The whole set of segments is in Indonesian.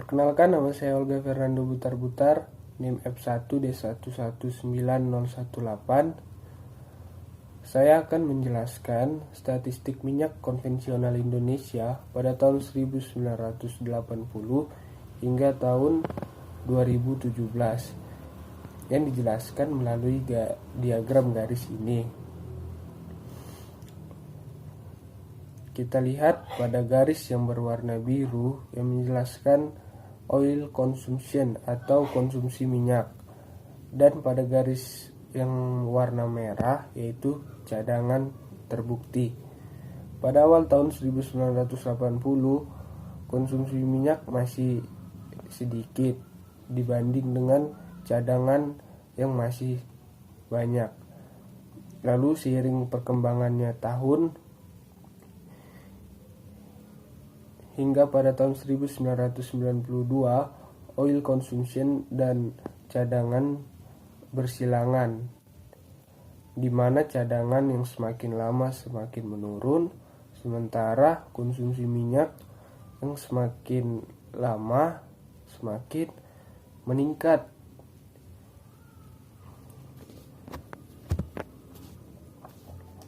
Perkenalkan, nama saya Olga Fernando Butar-Butar, NIM F1D119018. Saya akan menjelaskan statistik minyak konvensional Indonesia pada tahun 1980 hingga tahun 2017 yang dijelaskan melalui diagram garis ini. Kita lihat pada garis yang berwarna biru yang menjelaskan oil consumption atau konsumsi minyak, dan pada garis yang warna merah yaitu cadangan terbukti. Pada awal tahun 1980 konsumsi minyak masih sedikit dibanding dengan cadangan yang masih banyak. Lalu seiring perkembangannya tahun hingga pada tahun 1992 oil consumption dan cadangan bersilangan, di mana cadangan yang semakin lama semakin menurun, sementara konsumsi minyak yang semakin lama semakin meningkat.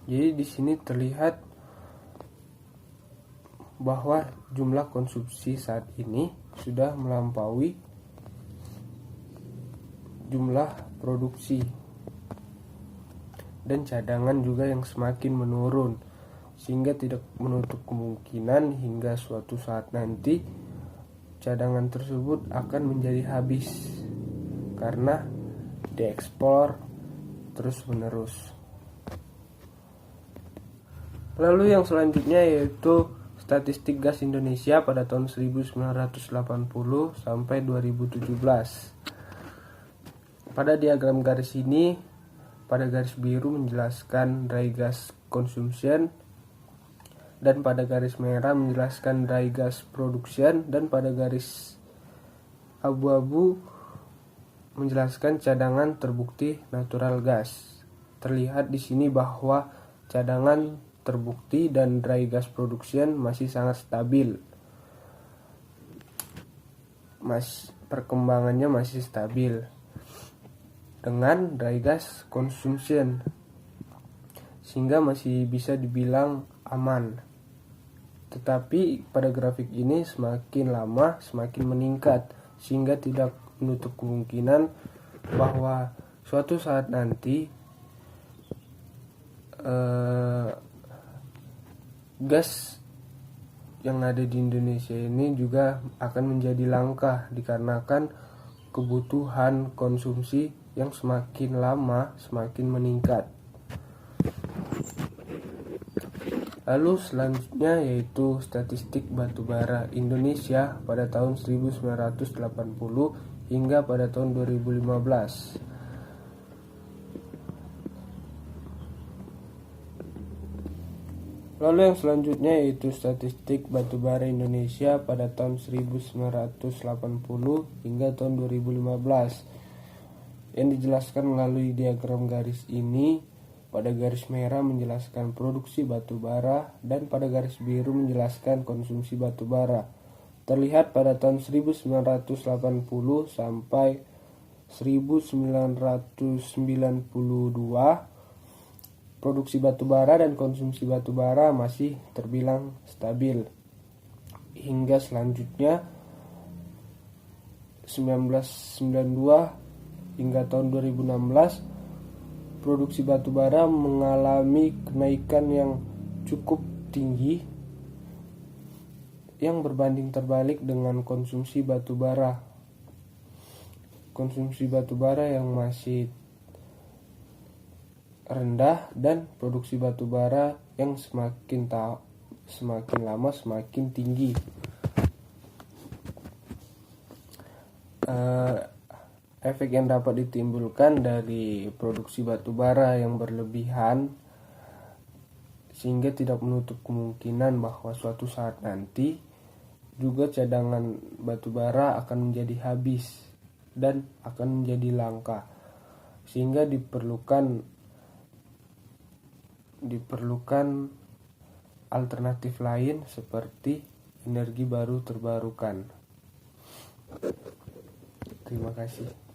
Jadi di sini terlihat bahwa jumlah konsumsi saat ini sudah melampaui jumlah produksi, dan cadangan juga yang semakin menurun, sehingga tidak menutup kemungkinan hingga suatu saat nanti cadangan tersebut akan menjadi habis karena diekspor terus menerus. Lalu yang selanjutnya yaitu statistik gas Indonesia pada tahun 1980 sampai 2017. Pada diagram garis ini, pada garis biru menjelaskan dry gas consumption, dan pada garis merah menjelaskan dry gas production, dan pada garis abu-abu menjelaskan cadangan terbukti natural gas. Terlihat di sini bahwa cadangan terbukti dan dry gas production masih sangat stabil. Perkembangannya masih stabil dengan dry gas consumption, sehingga masih bisa dibilang aman. Tetapi pada grafik ini semakin lama semakin meningkat, sehingga tidak menutup kemungkinan bahwa suatu saat nanti gas yang ada di Indonesia ini juga akan menjadi langka dikarenakan kebutuhan konsumsi yang semakin lama semakin meningkat. Lalu selanjutnya yaitu statistik batubara Indonesia pada tahun 1980 hingga pada tahun 2015. Lalu yang selanjutnya yaitu statistik batubara Indonesia pada tahun 1980 hingga tahun 2015 yang dijelaskan melalui diagram garis ini. Pada garis merah menjelaskan produksi batubara, dan pada garis biru menjelaskan konsumsi batubara. Terlihat pada tahun 1980 sampai 1992 produksi batubara dan konsumsi batubara masih terbilang stabil. Hingga selanjutnya 1992 hingga tahun 2016 produksi batubara mengalami kenaikan yang cukup tinggi yang berbanding terbalik dengan konsumsi batubara. Konsumsi batubara yang masih rendah dan produksi batubara yang semakin lama semakin tinggi. Efek yang dapat ditimbulkan dari produksi batubara yang berlebihan sehingga tidak menutup kemungkinan bahwa suatu saat nanti juga cadangan batubara akan menjadi habis dan akan menjadi langka, sehingga diperlukan alternatif lain seperti energi baru terbarukan. Terima kasih.